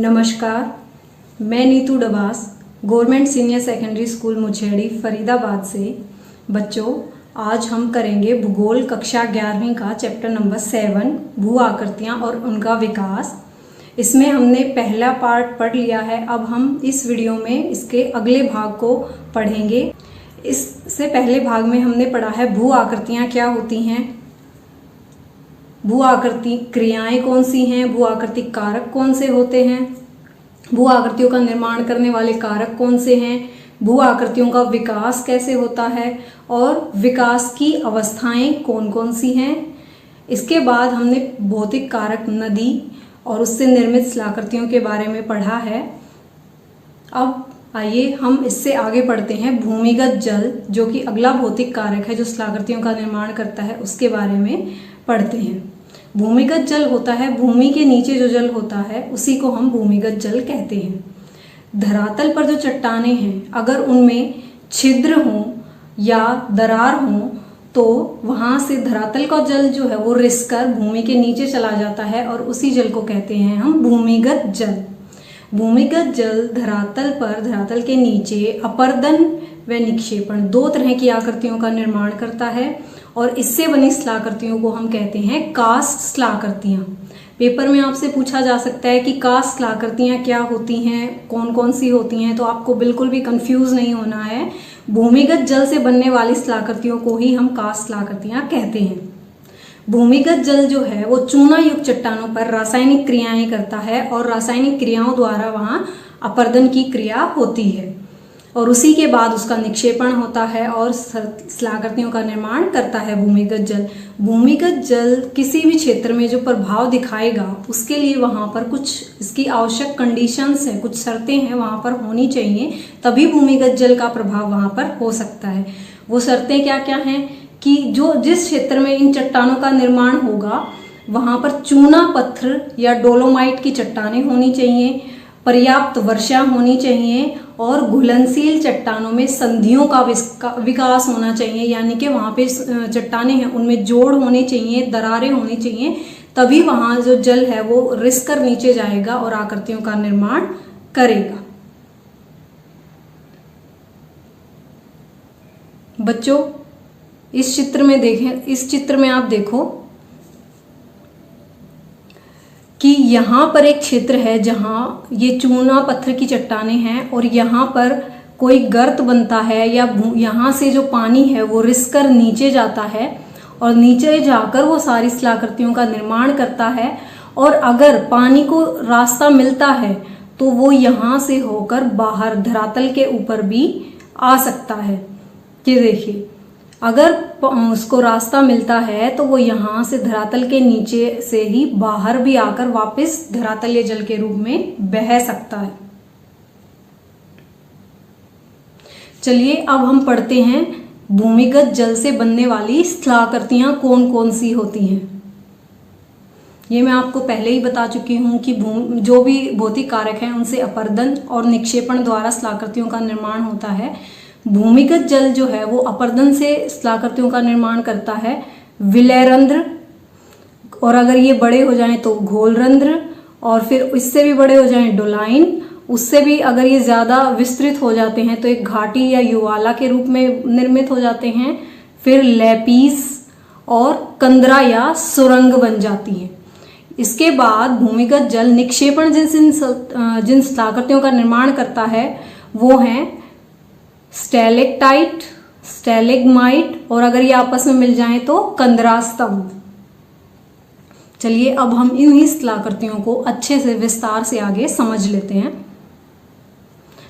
नमस्कार, मैं Neetu Dabas government senior secondary school Muchhedi Faridabad से। बच्चों, आज हम करेंगे भूगोल कक्षा 11वीं का चैप्टर नंबर 7 भू आकृतियाँ और उनका विकास। इसमें हमने पहला पार्ट पढ़ लिया है। अब हम इस वीडियो में इसके अगले भाग को पढ़ेंगे। इससे पहले भाग में हमने पढ़ा है भू आकृतियाँ क्या होती हैं, भू आकृति क्रियाएं कौन सी हैं, भू आकृति कारक कौन से होते हैं, भू आकृतियों का निर्माण करने वाले कारक कौन से हैं, भू आकृतियों का विकास कैसे होता है और विकास की अवस्थाएं कौन कौन सी हैं। इसके बाद हमने भौतिक कारक नदी और उससे निर्मित शिलाकृतियों के बारे में पढ़ा है। अब आइए हम इससे आगे पढ़ते हैं भूमिगत जल, जो कि अगला भौतिक कारक है जो शिलाकृतियों का निर्माण करता है, उसके बारे में पढ़ते हैं। भूमिगत जल होता है भूमि के नीचे जो जल होता है उसी को हम भूमिगत जल कहते हैं। धरातल पर जो चट्टानें हैं, अगर उनमें छिद्र हों या दरार हों तो वहाँ से धरातल का जल जो है वो रिसकर भूमि के नीचे चला जाता है और उसी जल को कहते हैं हम भूमिगत जल। भूमिगत जल धरातल के नीचे अपर्दन व निक्षेपण दो तरह की आकृतियों का निर्माण करता है और इससे बनी शिलाकृतियों को हम कहते हैं कास्ट शिलाकृतियाँ। पेपर में आपसे पूछा जा सकता है कि कास्ट शिलाकृतियाँ क्या होती हैं, कौन कौन सी होती हैं, तो आपको बिल्कुल भी कंफ्यूज नहीं होना है। भूमिगत जल से बनने वाली शिलाकृतियों को ही हम कास्ट शिलाकृतियाँ कहते हैं। भूमिगत जल जो है वो चूना युक्त चट्टानों पर रासायनिक क्रियाएं करता है और रासायनिक क्रियाओं द्वारा वहाँ अपर्दन की क्रिया होती है और उसी के बाद उसका निक्षेपण होता है और शिलाकृतियों का निर्माण करता है भूमिगत जल। भूमिगत जल किसी भी क्षेत्र में जो प्रभाव दिखाएगा उसके लिए वहाँ पर कुछ इसकी आवश्यक कंडीशंस हैं, कुछ शर्तें हैं वहाँ पर होनी चाहिए, तभी भूमिगत जल का प्रभाव वहाँ पर हो सकता है। वो शर्तें क्या क्या हैं कि जो जिस क्षेत्र में इन चट्टानों का निर्माण होगा वहाँ पर चूना पत्थर या डोलोमाइट की चट्टानें होनी चाहिए, पर्याप्त वर्षा होनी चाहिए और घुलनशील चट्टानों में संधियों का विकास होना चाहिए, यानी कि वहाँ पे चट्टानें हैं उनमें जोड़ होने चाहिए, दरारें होनी चाहिए, तभी वहाँ जो जल है वो रिसकर नीचे जाएगा और आकृतियों का निर्माण करेगा। बच्चों, इस चित्र में देखें, इस चित्र में आप देखो कि यहाँ पर एक क्षेत्र है जहाँ ये चूना पत्थर की चट्टानें हैं और यहाँ पर कोई गर्त बनता है या यहाँ से जो पानी है वो रिसकर नीचे जाता है और नीचे जाकर वो सारी शिलाकृतियों का निर्माण करता है। और अगर पानी को रास्ता मिलता है तो वो यहाँ से होकर बाहर धरातल के ऊपर भी आ सकता है। ये देखिए, अगर उसको रास्ता मिलता है तो वो यहाँ से धरातल के नीचे से ही बाहर भी आकर वापस धरातलीय जल के रूप में बह सकता है। चलिए अब हम पढ़ते हैं भूमिगत जल से बनने वाली शिलाकृतियाँ कौन कौन सी होती हैं। ये मैं आपको पहले ही बता चुकी हूँ कि जो भी भौतिक कारक हैं उनसे अपर्दन और निक्षेपण द्वारा शिलाकृतियों का निर्माण होता है। भूमिगत जल जो है वो अपर्दन से शिलाकृतियों का निर्माण करता है, विलयरंध्र, और अगर ये बड़े हो जाएं तो घोलरंध्र, और फिर इससे भी बड़े हो जाएं डोलाइन, उससे भी अगर ये ज़्यादा विस्तृत हो जाते हैं तो एक घाटी या युवाला के रूप में निर्मित हो जाते हैं, फिर लैपीस और कंदरा या सुरंग बन जाती हैं। इसके बाद भूमिगत जल निक्षेपण जिन शिलाकृतियों का निर्माण करता है वो हैं स्टैलेक्टाइट, स्टैलेग्माइट, और अगर ये आपस में मिल जाएं तो कंदरा स्तंभ। चलिए अब हम इन्हीं शिलाकृतियों को अच्छे से विस्तार से आगे समझ लेते हैं।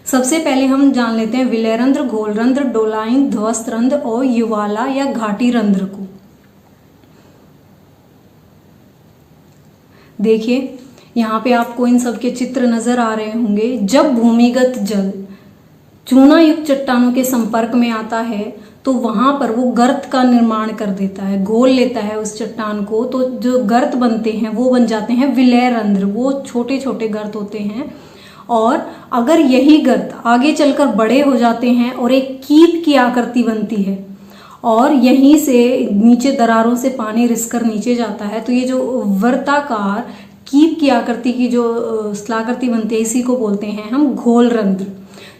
सबसे पहले हम जान लेते हैं विलयरंध्र, घोलरंध्र, डोलाइन, ध्वस्तरंध्र और युवाला या घाटी रंध्र को। देखिए यहाँ पे आपको इन सब के चित्र नजर आ रहे होंगे। जब भूमिगत जल चूना युक्त चट्टानों के संपर्क में आता है तो वहां पर वो गर्त का निर्माण कर देता है, घोल लेता है उस चट्टान को, तो जो गर्त बनते हैं वो बन जाते हैं विलय रंध्र। वो छोटे छोटे गर्त होते हैं और अगर यही गर्त आगे चलकर बड़े हो जाते हैं और एक कीप की आकृति बनती है और यहीं से नीचे दरारों से पानी रिसकर नीचे जाता है, तो ये जो वर्ताकार कीप की आकृति की जो स्थलाकृति बनती है इसी को बोलते हैं हम घोल रंध्र।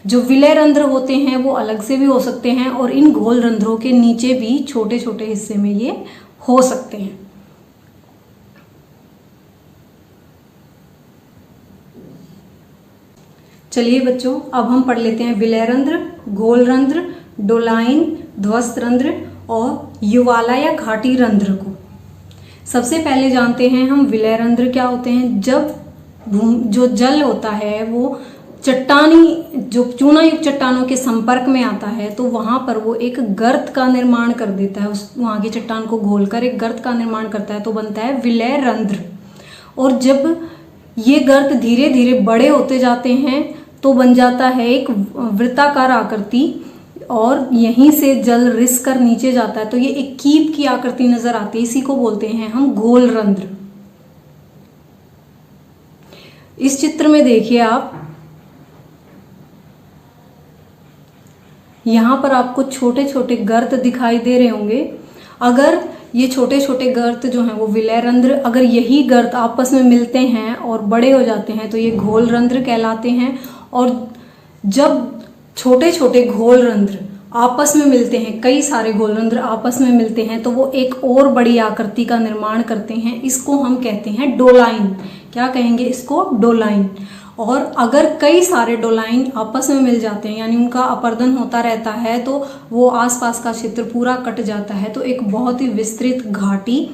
जो विलय रंध्र होते हैं वो अलग से भी हो सकते हैं और इन घोल रंध्रों के नीचे भी छोटे छोटे हिस्से में ये हो सकते हैं। चलिए बच्चों, अब हम पढ़ लेते हैं विलय रंध्र, घोल रंध्र, डोलाइन, ध्वस्त रंध्र और युवाला या घाटी रंध्र को। सबसे पहले जानते हैं हम विलय रंध्र क्या होते हैं। जब जो जल होता है वो चट्टानी जो चूना युक्त चट्टानों के संपर्क में आता है तो वहां पर वो एक गर्त का निर्माण कर देता है, उस वहां की चट्टान को घोलकर एक गर्त का निर्माण करता है तो बनता है विलय रंध्र। और जब ये गर्त धीरे धीरे बड़े होते जाते हैं तो बन जाता है एक वृत्ताकार आकृति और यहीं से जल रिस कर नीचे जाता है तो ये एक कीप की आकृति नजर आती है, इसी को बोलते हैं हम घोल रंध्र। इस चित्र में देखिए आप, यहां पर आपको छोटे छोटे गर्त दिखाई दे रहे होंगे। अगर ये छोटे छोटे गर्त जो हैं वो विलय रंध्र, अगर यही गर्त आपस में मिलते हैं और बड़े हो जाते हैं तो ये घोल रंध्र कहलाते हैं। और जब छोटे छोटे घोल रंध्र आपस में मिलते हैं, कई सारे घोल रंध्र आपस में मिलते हैं तो वो एक और बड़ी आकृति का निर्माण करते हैं, इसको हम कहते हैं डोलाइन। क्या कहेंगे इसको? डोलाइन। और अगर कई सारे डोलाइन आपस में मिल जाते हैं यानी उनका अपर्दन होता रहता है तो वो आसपास का क्षेत्र पूरा कट जाता है तो एक बहुत ही विस्तृत घाटी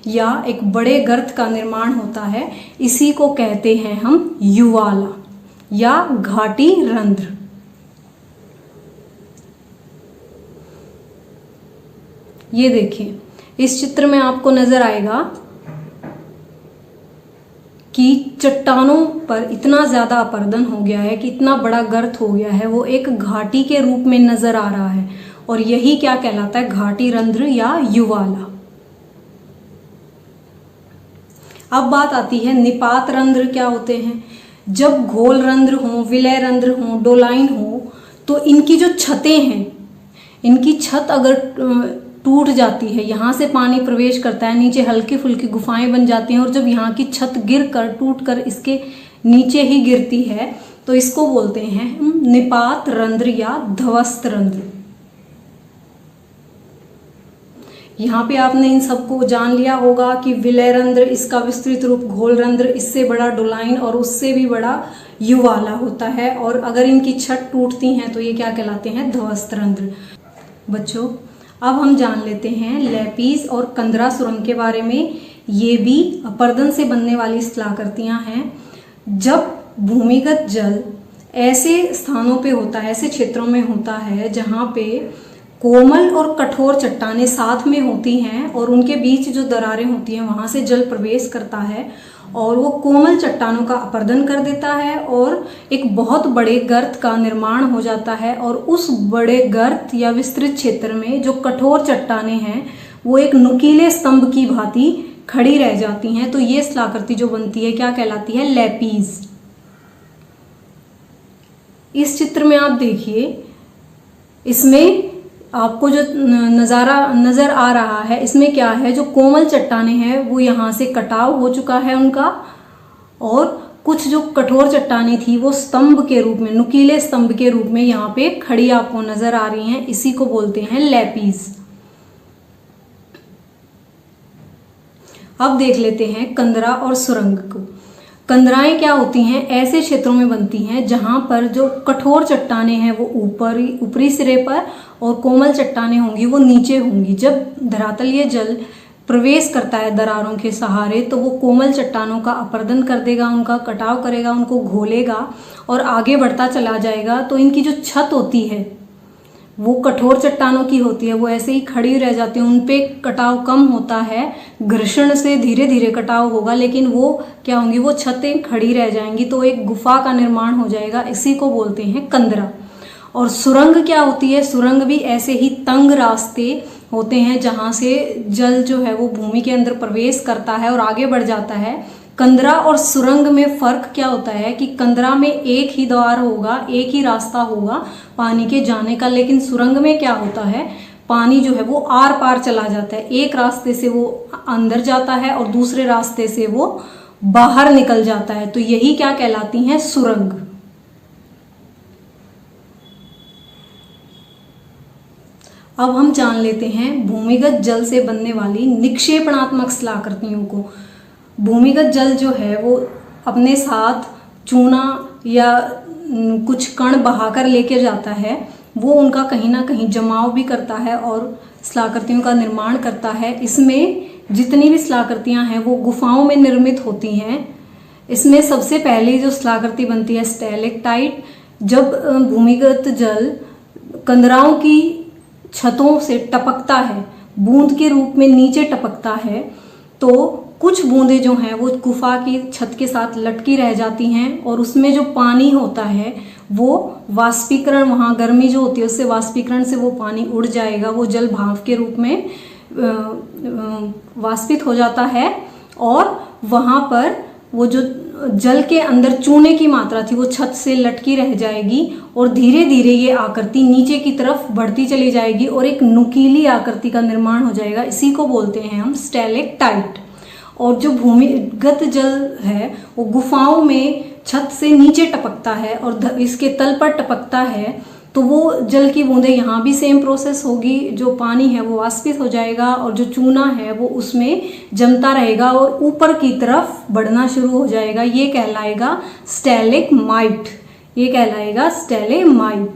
या एक बड़े गर्त का निर्माण होता है, इसी को कहते हैं हम युवाला या घाटी रंध्र। ये देखिए, इस चित्र में आपको नजर आएगा कि चट्टानों पर इतना ज्यादा अपर्दन हो गया है कि इतना बड़ा गर्त हो गया है, वो एक घाटी के रूप में नजर आ रहा है और यही क्या कहलाता है? घाटी रंध्र या युवाला। अब बात आती है निपात रंध्र क्या होते हैं। जब घोल रंध्र हो, विलय रंध्र हो, डोलाइन हो तो इनकी जो छतें हैं, इनकी छत अगर टूट जाती है, यहाँ से पानी प्रवेश करता है, नीचे हल्की फुल्की गुफाएं बन जाती हैं और जब यहाँ की छत गिर कर टूट कर इसके नीचे ही गिरती है तो इसको बोलते हैं निपात रंध्र या ध्वस्त रंध्र। यहाँ पे आपने इन सबको जान लिया होगा कि विलय रंध्र, इसका विस्तृत रूप घोल रंध्र, इससे बड़ा डोलाइन और उससे भी बड़ा युवाला होता है। और अगर इनकी छत टूटती हैं तो ये क्या कहलाते हैं? ध्वस्त रंध्र। बच्चों, अब हम जान लेते हैं लैपीज और कंदरा सुरंग के बारे में। ये भी अपर्दन से बनने वाली स्थलाकृतियां हैं। जब भूमिगत जल ऐसे स्थानों पे होता है, ऐसे क्षेत्रों में होता है जहाँ पे कोमल और कठोर चट्टानें साथ में होती हैं और उनके बीच जो दरारें होती हैं वहाँ से जल प्रवेश करता है और वो कोमल चट्टानों का अपर्दन कर देता है और एक बहुत बड़े गर्त का निर्माण हो जाता है। और उस बड़े गर्त या विस्तृत क्षेत्र में जो कठोर चट्टानें हैं वो एक नुकीले स्तंभ की भांति खड़ी रह जाती हैं, तो ये स्थलाकृति जो बनती है क्या कहलाती है? लैपीज। इस चित्र में आप देखिए, इसमें आपको जो नज़ारा नज़र आ रहा है इसमें क्या है? जो कोमल चट्टानें हैं वो यहाँ से कटाव हो चुका है उनका, और कुछ जो कठोर चट्टानें थी वो स्तंभ के रूप में, नुकीले स्तंभ के रूप में यहाँ पे खड़ी आपको नजर आ रही हैं, इसी को बोलते हैं लैपीज। अब देख लेते हैं कंदरा और सुरंग को। कंदराएं क्या होती हैं? ऐसे क्षेत्रों में बनती हैं जहां पर जो कठोर चट्टानें हैं वो ऊपरी सिरे पर और कोमल चट्टानें होंगी वो नीचे होंगी। जब धरातलीय जल प्रवेश करता है दरारों के सहारे तो वो कोमल चट्टानों का अपर्दन कर देगा, उनका कटाव करेगा, उनको घोलेगा और आगे बढ़ता चला जाएगा। तो इनकी जो छत होती है वो कठोर चट्टानों की होती है, वो ऐसे ही खड़ी रह जाती है, उन पे कटाव कम होता है, घर्षण से धीरे धीरे कटाव होगा, लेकिन वो क्या होंगी? वो छतें खड़ी रह जाएंगी तो एक गुफा का निर्माण हो जाएगा, इसी को बोलते हैं कंदरा। और सुरंग क्या होती है? सुरंग भी ऐसे ही तंग रास्ते होते हैं जहाँ से जल जो है वो भूमि के अंदर प्रवेश करता है और आगे बढ़ जाता है। कंदरा और सुरंग में फर्क क्या होता है कि कंदरा में एक ही द्वार होगा, एक ही रास्ता होगा पानी के जाने का, लेकिन सुरंग में क्या होता है? पानी जो है वो आर पार चला जाता है, एक रास्ते से वो अंदर जाता है और दूसरे रास्ते से वो बाहर निकल जाता है, तो यही क्या कहलाती हैं? सुरंग। अब हम जान लेते हैं भूमिगत जल से बनने वाली निक्षेपणात्मक शिलाकृतियों को। भूमिगत जल जो है वो अपने साथ चूना या कुछ कण बहाकर लेके जाता है, वो उनका कहीं ना कहीं जमाव भी करता है और शिलाकृतियों का निर्माण करता है। इसमें जितनी भी शिलाकृतियां हैं वो गुफाओं में निर्मित होती हैं। इसमें सबसे पहले जो शिलाकृति बनती है स्टैलेक्टाइट। जब भूमिगत जल कंदराओं की छतों से टपकता है, बूंद के रूप में नीचे टपकता है, तो कुछ बूंदें जो हैं वो गुफा की छत के साथ लटकी रह जाती हैं और उसमें जो पानी होता है वो वाष्पीकरण, वहाँ गर्मी जो होती है उससे वाष्पीकरण से वो पानी उड़ जाएगा, वो जल भाप के रूप में वाष्पित हो जाता है और वहाँ पर वो जो जल के अंदर चूने की मात्रा थी वो छत से लटकी रह जाएगी और धीरे धीरे ये आकृति नीचे की तरफ बढ़ती चली जाएगी और एक नुकीली आकृति का निर्माण हो जाएगा। इसी को बोलते हैं हम स्टैलेक्टाइट। और जो भूमिगत जल है वो गुफाओं में छत से नीचे टपकता है और इसके तल पर टपकता है, तो वो जल की बूंदें यहाँ भी सेम प्रोसेस होगी। जो पानी है वो वाष्पित हो जाएगा और जो चूना है वो उसमें जमता रहेगा और ऊपर की तरफ बढ़ना शुरू हो जाएगा। ये कहलाएगा स्टैलेगमाइट। ये कहलाएगा स्टैलेगमाइट।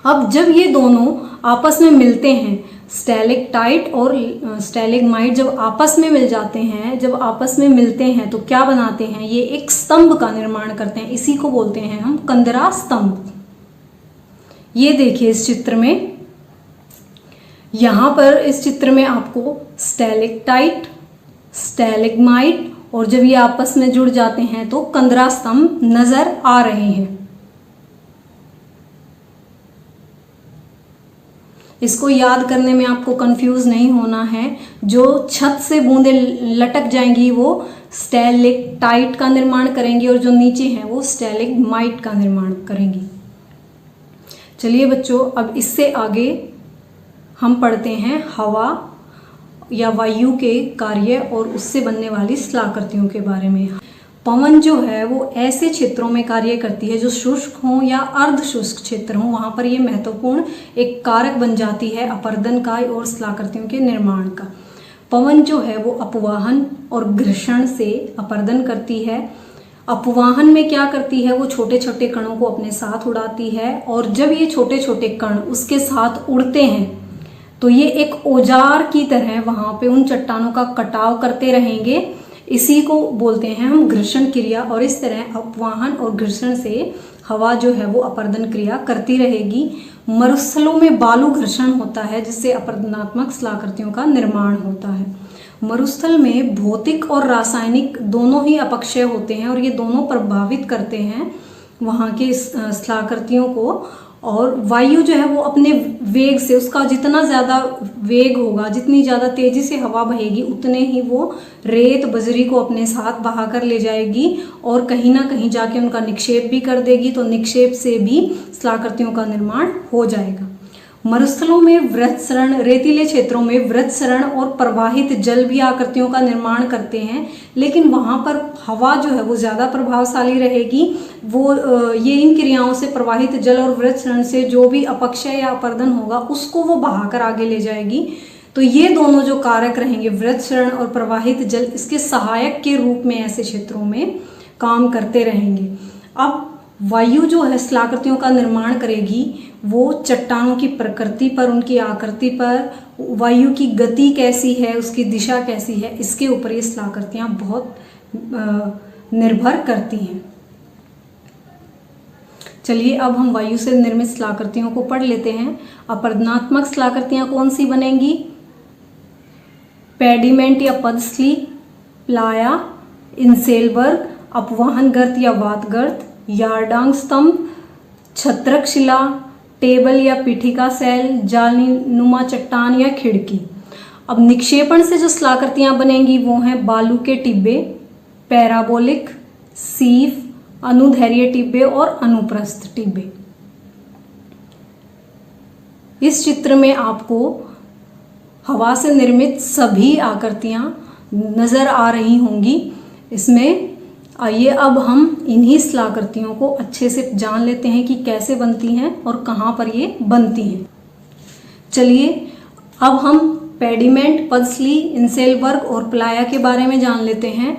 अब जब ये दोनों आपस में मिलते हैं, स्टैलेक्टाइट और स्टैलेगमाइट जब आपस में मिल जाते हैं, जब आपस में मिलते हैं तो क्या बनाते हैं? ये एक स्तंभ का निर्माण करते हैं। इसी को बोलते हैं हम कंदरा स्तंभ। ये देखिए इस चित्र में, यहाँ पर इस चित्र में आपको स्टैलेक्टाइट, स्टैलेगमाइट और जब ये आपस में जुड़ जाते हैं तो कंदरा स्तंभ नजर आ रहे हैं। इसको याद करने में आपको कंफ्यूज नहीं होना है। जो छत से बूंदें लटक जाएंगी वो स्टैलेक्टाइट का निर्माण करेंगी और जो नीचे हैं वो स्टैलेगमाइट का निर्माण करेंगी। चलिए बच्चों, अब इससे आगे हम पढ़ते हैं हवा या वायु के कार्य और उससे बनने वाली शिलाकृतियों के बारे में। पवन जो है वो ऐसे क्षेत्रों में कार्य करती है जो शुष्क हों या अर्ध शुष्क क्षेत्र हों, वहाँ पर ये महत्वपूर्ण एक कारक बन जाती है अपर्दन का और शिलाकृतियों के निर्माण का। पवन जो है वो अपवाहन और घर्षण से अपर्दन करती है। अपवाहन में क्या करती है? वो छोटे छोटे कणों को अपने साथ उड़ाती है और जब ये छोटे छोटे कण उसके साथ उड़ते हैं तो ये एक औजार की तरह वहाँ पे उन चट्टानों का कटाव करते रहेंगे। इसी को बोलते हैं हम घर्षण क्रिया। और इस तरह अपवाहन और घर्षण से हवा जो है वो अपर्दन क्रिया करती रहेगी। मरुस्थलों में बालू घर्षण होता है जिससे अपर्दनात्मक शिलाकृतियों का निर्माण होता है। मरुस्थल में भौतिक और रासायनिक दोनों ही अपक्षय होते हैं और ये दोनों प्रभावित करते हैं वहाँ की शिलाकृतियों को। और वायु जो है वो अपने वेग से, उसका जितना ज़्यादा वेग होगा, जितनी ज़्यादा तेज़ी से हवा बहेगी, उतने ही वो रेत बजरी को अपने साथ बहा कर ले जाएगी और कहीं ना कहीं जाके उनका निक्षेप भी कर देगी। तो निक्षेप से भी शिलाकृतियों का निर्माण हो जाएगा। मरुस्थलों में वृत्तसरण, रेतीले क्षेत्रों में वृत्तसरण और प्रवाहित जल भी आकृतियों का निर्माण करते हैं, लेकिन वहाँ पर हवा जो है वो ज़्यादा प्रभावशाली रहेगी। वो ये इन क्रियाओं से प्रवाहित जल और वृत्तसरण से जो भी अपक्षय या अपर्दन होगा उसको वो बहाकर आगे ले जाएगी। तो ये दोनों जो कारक रहेंगे, वृत्तसरण और प्रवाहित जल, इसके सहायक के रूप में ऐसे क्षेत्रों में काम करते रहेंगे। अब वायु जो है शिलाकृतियों का निर्माण करेगी, वो चट्टानों की प्रकृति पर, उनकी आकृति पर, वायु की गति कैसी है, उसकी दिशा कैसी है, इसके ऊपर ये शिलाकृतियाँ बहुत निर्भर करती हैं। चलिए अब हम वायु से निर्मित शिलाकृतियों को पढ़ लेते हैं। अपर्दनात्मक शिलाकृतियाँ कौन सी बनेंगी? पेडिमेंट या पदस्थली, प्लाया, इंसेलबर्ग, अपवाहन गर्त या वातगर्त, यार्डांग स्तंभ, छत्रक शिला, टेबल या पीठिका सैल, जालीनुमा चट्टान या खिड़की। अब निक्षेपण से जो शिलाकृतियां बनेंगी वो हैं बालू के टिब्बे, पैराबोलिक, सीफ, अनुदैर्घ्य टिब्बे और अनुप्रस्थ टिब्बे। इस चित्र में आपको हवा से निर्मित सभी आकृतियां नजर आ रही होंगी। इसमें आइए अब हम इन्हीं स्थलाकृतियों को अच्छे से जान लेते हैं कि कैसे बनती हैं और कहाँ पर ये बनती हैं। चलिए अब हम पेडिमेंट, पल्सली, इंसेलबर्ग और प्लाया के बारे में जान लेते हैं।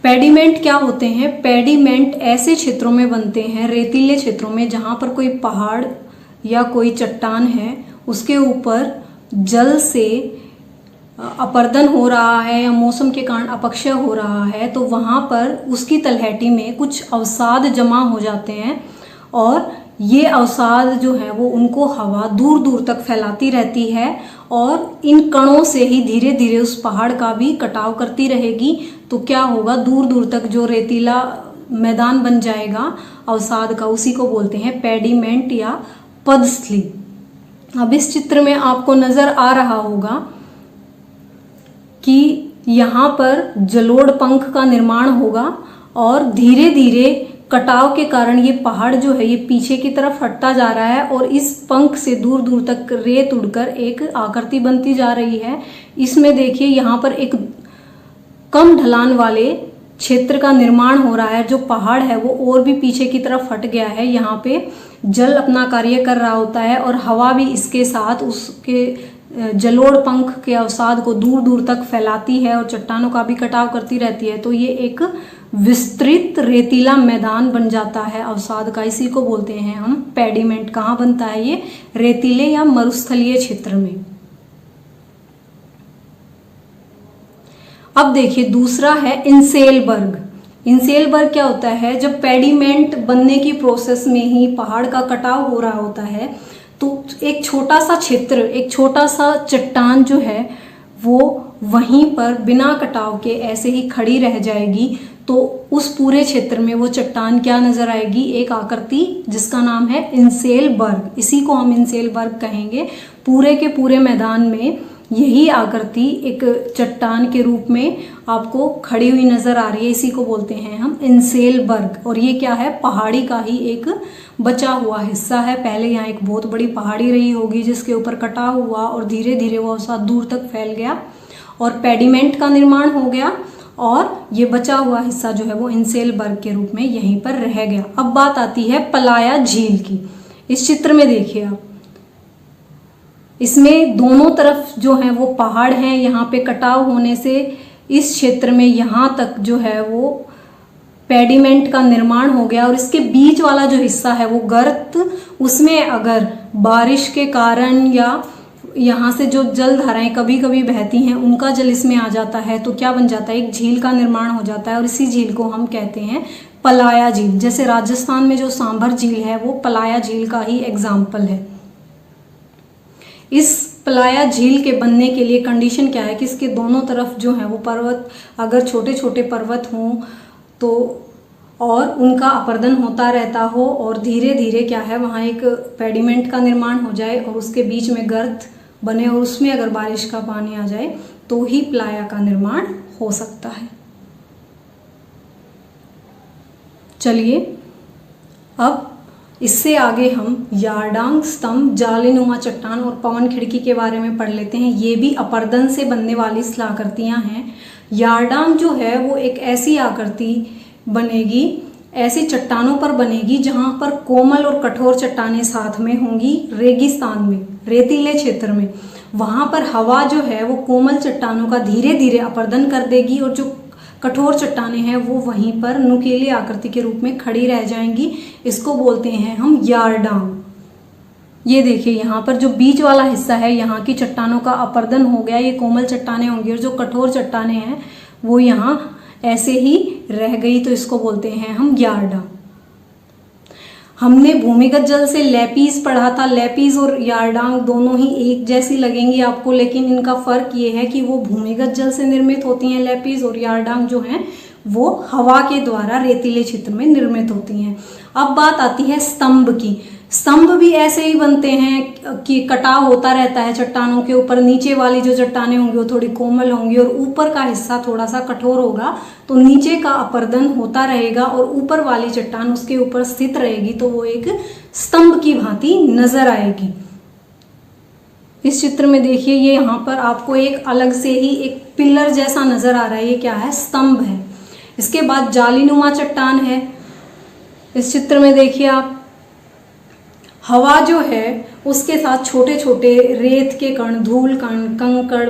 पेडिमेंट क्या होते हैं? पेडिमेंट ऐसे क्षेत्रों में बनते हैं, रेतीले क्षेत्रों में, जहाँ पर कोई पहाड़ या कोई चट्टान है, उसके ऊपर जल से अपरदन हो रहा है या मौसम के कारण अपक्षय हो रहा है, तो वहाँ पर उसकी तलहटी में कुछ अवसाद जमा हो जाते हैं और ये अवसाद जो है वो उनको हवा दूर दूर तक फैलाती रहती है और इन कणों से ही धीरे धीरे उस पहाड़ का भी कटाव करती रहेगी। तो क्या होगा, दूर दूर तक जो रेतीला मैदान बन जाएगा अवसाद का, उसी को बोलते हैं पेडिमेंट या पदस्थली। अब इस चित्र में आपको नजर आ रहा होगा कि यहाँ पर जलोढ़ पंख का निर्माण होगा और धीरे धीरे कटाव के कारण ये पहाड़ जो है ये पीछे की तरफ हटता जा रहा है और इस पंख से दूर दूर तक रेत उड़कर एक आकृति बनती जा रही है। इसमें देखिए यहाँ पर एक कम ढलान वाले क्षेत्र का निर्माण हो रहा है। जो पहाड़ है वो और भी पीछे की तरफ हट गया है। यहाँ पे जल अपना कार्य कर रहा होता है और हवा भी इसके साथ उसके जलोढ़ पंख के अवसाद को दूर दूर तक फैलाती है और चट्टानों का भी कटाव करती रहती है। तो ये एक विस्तृत रेतीला मैदान बन जाता है अवसाद का, इसी को बोलते हैं हम पेडिमेंट। कहाँ बनता है ये? रेतीले या मरुस्थलीय क्षेत्र में। अब देखिए दूसरा है इंसेलबर्ग। इंसेलबर्ग क्या होता है? जब पेडिमेंट बनने की प्रोसेस में ही पहाड़ का कटाव हो रहा होता है तो एक छोटा सा क्षेत्र, एक छोटा सा चट्टान जो है वो वहीं पर बिना कटाव के ऐसे ही खड़ी रह जाएगी। तो उस पूरे क्षेत्र में वो चट्टान क्या नजर आएगी? एक आकृति जिसका नाम है इंसेलबर्ग। इसी को हम इंसेलबर्ग कहेंगे। पूरे के पूरे मैदान में यही आकृति एक चट्टान के रूप में आपको खड़ी हुई नजर आ रही है। इसी को बोलते हैं हम इंसेलबर्ग। और ये क्या है? पहाड़ी का ही एक बचा हुआ हिस्सा है। पहले यहाँ एक बहुत बड़ी पहाड़ी रही होगी जिसके ऊपर कटाव हुआ और धीरे धीरे वो अवसाद दूर तक फैल गया और पेडिमेंट का निर्माण हो गया और ये बचा हुआ हिस्सा जो है वो इंसेलबर्ग के रूप में यहीं पर रह गया। अब बात आती है प्लाया झील की। इस चित्र में देखिए आप, इसमें दोनों तरफ जो है वो पहाड़ हैं। यहाँ पे कटाव होने से इस क्षेत्र में यहाँ तक जो है वो पेडिमेंट का निर्माण हो गया और इसके बीच वाला जो हिस्सा है वो गर्त, उसमें अगर बारिश के कारण या यहाँ से जो जल धाराएं कभी कभी बहती हैं उनका जल इसमें आ जाता है तो क्या बन जाता है? एक झील का निर्माण हो जाता है और इसी झील को हम कहते हैं प्लाया झील। जैसे राजस्थान में जो सांभर झील है वो प्लाया झील का ही एग्जाम्पल है। इस प्लाया झील के बनने के लिए कंडीशन क्या है कि इसके दोनों तरफ जो है वो पर्वत, अगर छोटे छोटे पर्वत हों तो और उनका अपरदन होता रहता हो और धीरे धीरे क्या है वहाँ एक पेडिमेंट का निर्माण हो जाए और उसके बीच में गर्त बने और उसमें अगर बारिश का पानी आ जाए तो ही प्लाया का निर्माण हो सकता है। चलिए अब इससे आगे हम यारडांग स्तंभ, जालीनुमा चट्टान और पवन खिड़की के बारे में पढ़ लेते हैं। ये भी अपरदन से बनने वाली स्थलाकृतियां हैं। यारडांग जो है वो एक ऐसी आकृति बनेगी, ऐसी चट्टानों पर बनेगी जहां पर कोमल और कठोर चट्टानें साथ में होंगी। रेगिस्तान में, रेतीले क्षेत्र में, वहां पर हवा जो है वो कोमल चट्टानों का धीरे धीरे अपरदन कर देगी और जो कठोर चट्टानें हैं वो वहीं पर नुकीली आकृति के रूप में खड़ी रह जाएंगी। इसको बोलते हैं हम यारडांग। ये देखिए यहाँ पर जो बीच वाला हिस्सा है यहाँ की चट्टानों का अपरदन हो गया, ये कोमल चट्टानें होंगी और जो कठोर चट्टानें हैं वो यहाँ ऐसे ही रह गई, तो इसको बोलते हैं हम यारडांग। हमने भूमिगत जल से लैपीज पढ़ा था। लैपीज और यारडांग दोनों ही एक जैसी लगेंगी आपको, लेकिन इनका फर्क ये है कि वो भूमिगत जल से निर्मित होती हैं लैपीज, और यारडांग जो हैं वो हवा के द्वारा रेतीले क्षेत्र में निर्मित होती हैं। अब बात आती है स्तंभ की। स्तंभ भी ऐसे ही बनते हैं कि कटाव होता रहता है चट्टानों के ऊपर। नीचे वाली जो चट्टानें होंगी वो थोड़ी कोमल होंगी और ऊपर का हिस्सा थोड़ा सा कठोर होगा, तो नीचे का अपरदन होता रहेगा और ऊपर वाली चट्टान उसके ऊपर स्थित रहेगी, तो वो एक स्तंभ की भांति नजर आएगी। इस चित्र में देखिए, ये यहाँ पर आपको एक अलग से ही एक पिलर जैसा नजर आ रहा है। ये क्या है? स्तंभ है। इसके बाद जालीनुमा चट्टान है। इस चित्र में देखिए आप, हवा जो है उसके साथ छोटे छोटे रेत के कण, धूल कण, कंकड़,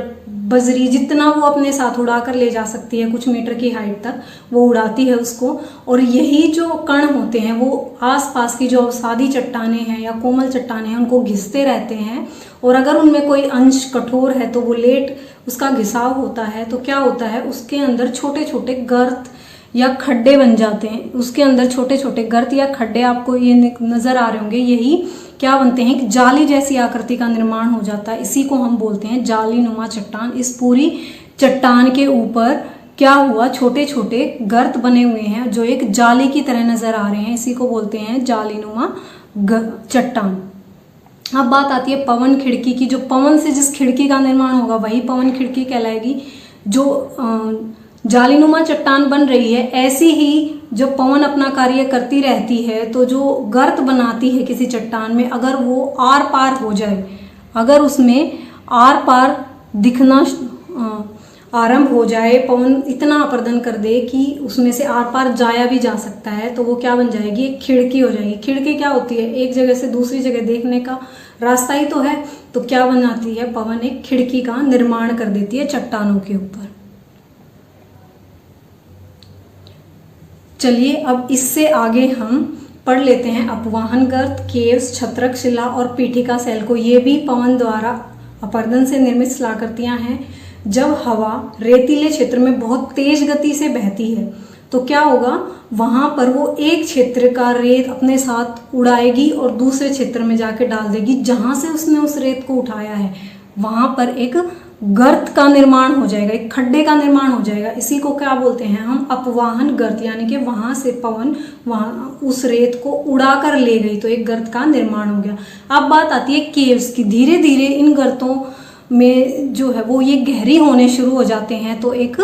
बजरी, जितना वो अपने साथ उड़ा कर ले जा सकती है, कुछ मीटर की हाइट तक वो उड़ाती है उसको। और यही जो कण होते हैं वो आसपास की जो अवसादी चट्टानें हैं या कोमल चट्टानें हैं उनको घिसते रहते हैं। और अगर उनमें कोई अंश कठोर है तो वो लेट उसका घिसाव होता है, तो क्या होता है, उसके अंदर छोटे छोटे गर्त या खड्डे बन जाते हैं। उसके अंदर छोटे छोटे गर्त या खड्डे आपको ये नजर आ रहे होंगे। यही क्या बनते हैं? एक जाली जैसी आकृति का निर्माण हो जाता है। इसी को हम बोलते हैं जालीनुमा चट्टान। इस पूरी चट्टान के ऊपर क्या हुआ? छोटे छोटे गर्त बने हुए हैं जो एक जाली की तरह नजर आ रहे हैं। इसी को बोलते हैं जालीनुमा चट्टान। अब बात आती है पवन खिड़की की। जो पवन से जिस खिड़की का निर्माण होगा वही पवन खिड़की कहलाएगी। जो जालीनुमा चट्टान बन रही है, ऐसी ही जब पवन अपना कार्य करती रहती है तो जो गर्त बनाती है किसी चट्टान में, अगर वो आर पार हो जाए, अगर उसमें आर पार दिखना आरंभ हो जाए, पवन इतना अपर्दन कर दे कि उसमें से आर पार जाया भी जा सकता है, तो वो क्या बन जाएगी? एक खिड़की हो जाएगी। खिड़की क्या होती है? एक जगह से दूसरी जगह देखने का रास्ता ही तो है। तो क्या बनाती है? पवन एक खिड़की का निर्माण कर देती है चट्टानों के ऊपर। चलिए अब इससे आगे हम पढ़ लेते हैं अपवाहन गर्त, केव्स, छत्रक शिला और पीठिका सेल को। ये भी पवन द्वारा अपर्दन से निर्मित शिलाकृतियां हैं। जब हवा रेतीले क्षेत्र में बहुत तेज गति से बहती है तो क्या होगा? वहां पर वो एक क्षेत्र का रेत अपने साथ उड़ाएगी और दूसरे क्षेत्र में जाके डाल देगी। जहां से उसने उस रेत को उठाया है वहां पर एक गर्त का निर्माण हो जाएगा, एक खड्डे का निर्माण हो जाएगा। इसी को क्या बोलते हैं हम? अपवाहन गर्त। यानी कि वहां से पवन वहां उस रेत को उड़ा कर ले गई तो एक गर्त का निर्माण हो गया। अब बात आती है केव्स की। धीरे धीरे इन गर्तों में जो है वो ये गहरी होने शुरू हो जाते हैं तो एक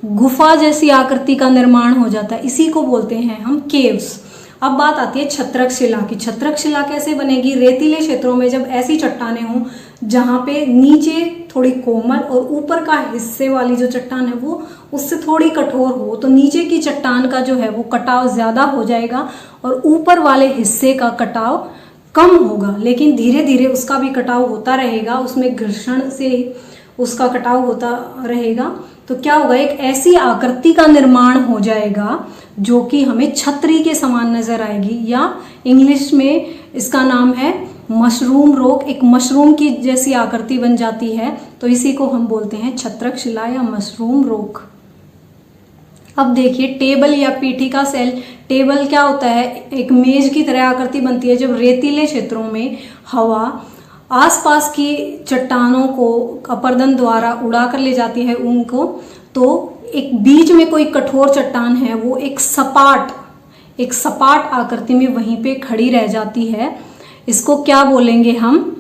गुफा जैसी आकृति का निर्माण हो जाता है। इसी को बोलते हैं हम केव्स। अब बात आती है छत्रक शिला की। छत्रक शिला कैसे बनेगी? रेतीले क्षेत्रों में जब ऐसी चट्टानें हों जहाँ पे नीचे थोड़ी कोमल और ऊपर का हिस्से वाली जो चट्टान है वो उससे थोड़ी कठोर हो, तो नीचे की चट्टान का जो है वो कटाव ज्यादा हो जाएगा और ऊपर वाले हिस्से का कटाव कम होगा। लेकिन धीरे धीरे उसका भी कटाव होता रहेगा, उसमें घर्षण से उसका कटाव होता रहेगा। तो क्या होगा? एक ऐसी आकृति का निर्माण हो जाएगा जो कि हमें छतरी के समान नजर आएगी, या इंग्लिश में इसका नाम है मशरूम रोक। एक मशरूम की जैसी आकृति बन जाती है, तो इसी को हम बोलते हैं छत्रक शिला या मशरूम रोक। अब देखिए टेबल या पीठिका सेल। टेबल क्या होता है? एक मेज की तरह आकृति बनती है। जब रेतीले क्षेत्रों में हवा आसपास की चट्टानों को अपर्दन द्वारा उड़ा कर ले जाती है उनको, तो एक बीच में कोई कठोर चट्टान है वो एक सपाट आकृति में वहीं पे खड़ी रह जाती है। इसको क्या बोलेंगे हम?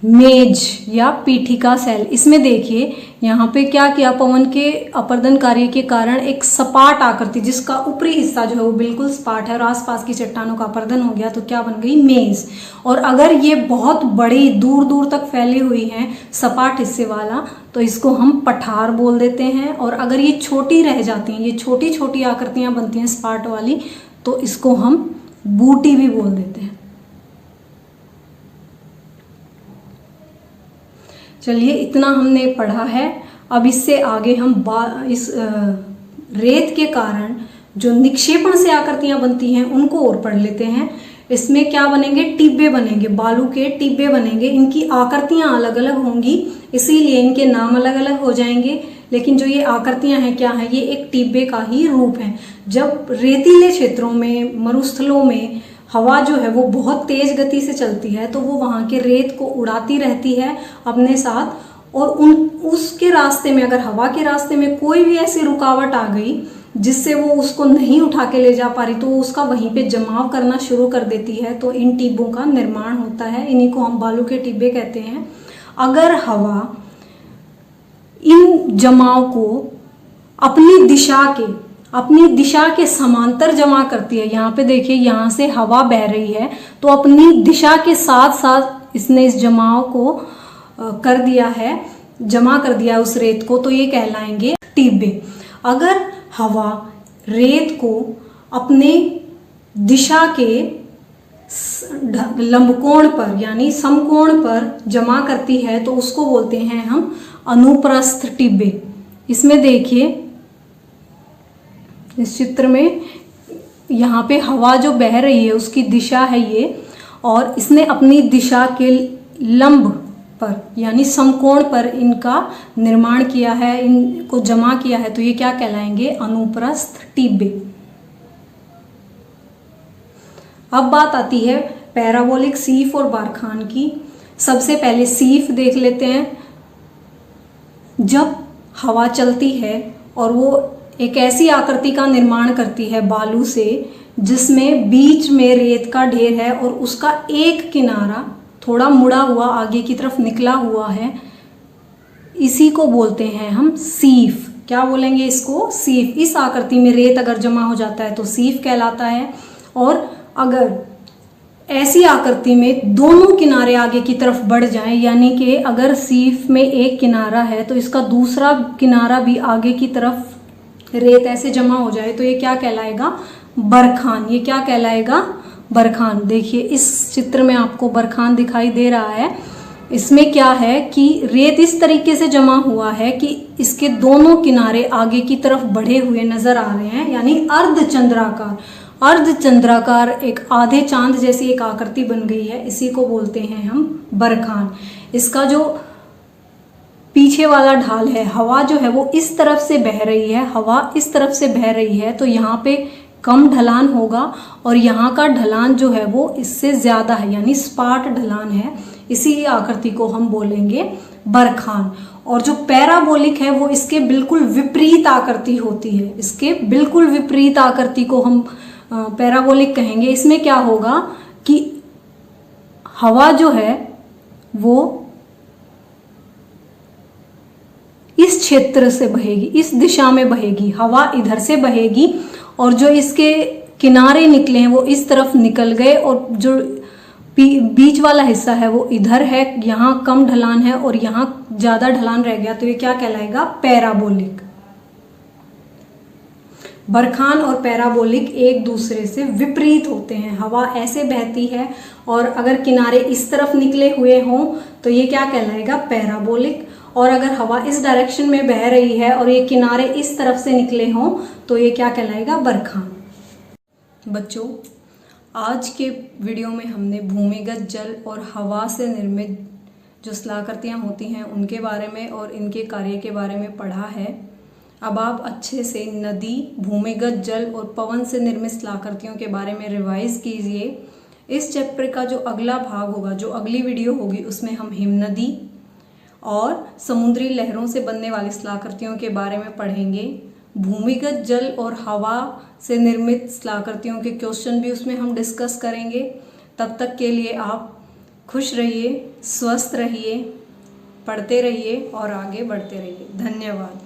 मेज या पीठिका सेल। इसमें देखिए यहाँ पे क्या किया, पवन के अपर्दन कार्य के कारण एक सपाट आकृति जिसका ऊपरी हिस्सा जो है वो बिल्कुल सपाट है और आसपास की चट्टानों का अपर्दन हो गया, तो क्या बन गई? मेज। और अगर ये बहुत बड़ी दूर दूर तक फैली हुई है सपाट हिस्से वाला, तो इसको हम पठार बोल देते हैं। और अगर ये छोटी रह जाती हैं, ये छोटी छोटी आकृतियां बनती हैं सपाट वाली, तो इसको हम बूटी भी बोल देते हैं। चलिए इतना हमने पढ़ा है। अब इससे आगे हम इस रेत के कारण जो निक्षेपण से आकृतियां बनती हैं उनको और पढ़ लेते हैं। इसमें क्या बनेंगे? टिब्बे बनेंगे, बालू के टिब्बे बनेंगे। इनकी आकृतियां अलग अलग होंगी, इसीलिए इनके नाम अलग अलग हो जाएंगे। लेकिन जो ये आकृतियां हैं क्या है? ये एक टिब्बे का ही रूप है। जब रेतीले क्षेत्रों में, मरुस्थलों में हवा जो है वो बहुत तेज गति से चलती है तो वो वहाँ के रेत को उड़ाती रहती है अपने साथ, और उसके रास्ते में, अगर हवा के रास्ते में कोई भी ऐसी रुकावट आ गई जिससे वो उसको नहीं उठा के ले जा पा रही, तो वो उसका वहीं पे जमाव करना शुरू कर देती है, तो इन टिब्बों का निर्माण होता है। इन्हीं को हम बालू के टिब्बे कहते हैं। अगर हवा इन जमाव को अपनी दिशा के समांतर जमा करती है, यहाँ पे देखिए यहाँ से हवा बह रही है तो अपनी दिशा के साथ साथ इसने इस जमाव को कर दिया है, जमा कर दिया उस रेत को, तो ये कहलाएंगे टिब्बे। अगर हवा रेत को अपने दिशा के लंबकोण पर यानी समकोण पर जमा करती है तो उसको बोलते हैं हम अनुप्रस्थ टिब्बे। इसमें देखिए इस चित्र में यहाँ पे हवा जो बह रही है उसकी दिशा है ये, और इसने अपनी दिशा के लंब पर यानी समकोण पर इनका निर्माण किया है, इनको जमा किया है, तो ये क्या कहलाएंगे? अनुप्रस्थ टिब्बे। अब बात आती है पैराबोलिक सीफ और बारखान की। सबसे पहले सीफ देख लेते हैं। जब हवा चलती है और वो एक ऐसी आकृति का निर्माण करती है बालू से जिसमें बीच में रेत का ढेर है और उसका एक किनारा थोड़ा मुड़ा हुआ आगे की तरफ निकला हुआ है, इसी को बोलते हैं हम सीफ। क्या बोलेंगे इसको? सीफ। इस आकृति में रेत अगर जमा हो जाता है तो सीफ कहलाता है। और अगर ऐसी आकृति में दोनों किनारे आगे की तरफ बढ़ जाएं, यानी कि अगर सीफ में एक किनारा है तो इसका दूसरा किनारा भी आगे की तरफ रेत ऐसे जमा हो जाए, तो ये क्या कहलाएगा? बरखान। ये क्या कहलाएगा? बरखान। देखिए इस चित्र में आपको बरखान दिखाई दे रहा है। इसमें क्या है कि रेत इस तरीके से जमा हुआ है कि इसके दोनों किनारे आगे की तरफ बढ़े हुए नजर आ रहे हैं, यानी अर्धचंद्राकार। अर्धचंद्राकार एक आधे चांद जैसी एक आकृति बन गई है, इसी को बोलते हैं हम बरखान। इसका जो पीछे वाला ढाल है, हवा जो है वो इस तरफ से बह रही है, हवा इस तरफ से बह रही है, तो यहाँ पे कम ढलान होगा और यहाँ का ढलान जो है वो इससे ज्यादा है, यानी सपाट ढलान है। इसी आकृति को हम बोलेंगे बरखान। और जो पैराबोलिक है वो इसके बिल्कुल विपरीत आकृति होती है। इसके बिल्कुल विपरीत आकृति को हम पैराबोलिक कहेंगे। इसमें क्या होगा कि हवा जो है वो इस क्षेत्र से बहेगी, इस दिशा में बहेगी, हवा इधर से बहेगी और जो इसके किनारे निकले हैं वो इस तरफ निकल गए और जो बीच वाला हिस्सा है वो इधर है, यहाँ कम ढलान है और यहाँ ज्यादा ढलान रह गया, तो ये क्या कहलाएगा? पैराबोलिक। बरखान और पैराबोलिक एक दूसरे से विपरीत होते हैं। हवा ऐसे बहती है और अगर किनारे इस तरफ निकले हुए हों तो ये क्या कहलाएगा? पैराबोलिक। और अगर हवा इस डायरेक्शन में बह रही है और ये किनारे इस तरफ से निकले हों तो ये क्या कहलाएगा? बरखान। बच्चों, आज के वीडियो में हमने भूमिगत जल और हवा से निर्मित जो शिलाकृतियाँ होती हैं उनके बारे में और इनके कार्य के बारे में पढ़ा है। अब आप अच्छे से नदी, भूमिगत जल और पवन से निर्मित शिलाकृतियों के बारे में रिवाइज कीजिए। इस चैप्टर का जो अगला भाग होगा, जो अगली वीडियो होगी, उसमें हम हिमनदी और समुद्री लहरों से बनने वाली शिलाकृतियों के बारे में पढ़ेंगे। भूमिगत जल और हवा से निर्मित शिलाकृतियों के क्वेश्चन भी उसमें हम डिस्कस करेंगे। तब तक के लिए आप खुश रहिए, स्वस्थ रहिए, पढ़ते रहिए और आगे बढ़ते रहिए। धन्यवाद।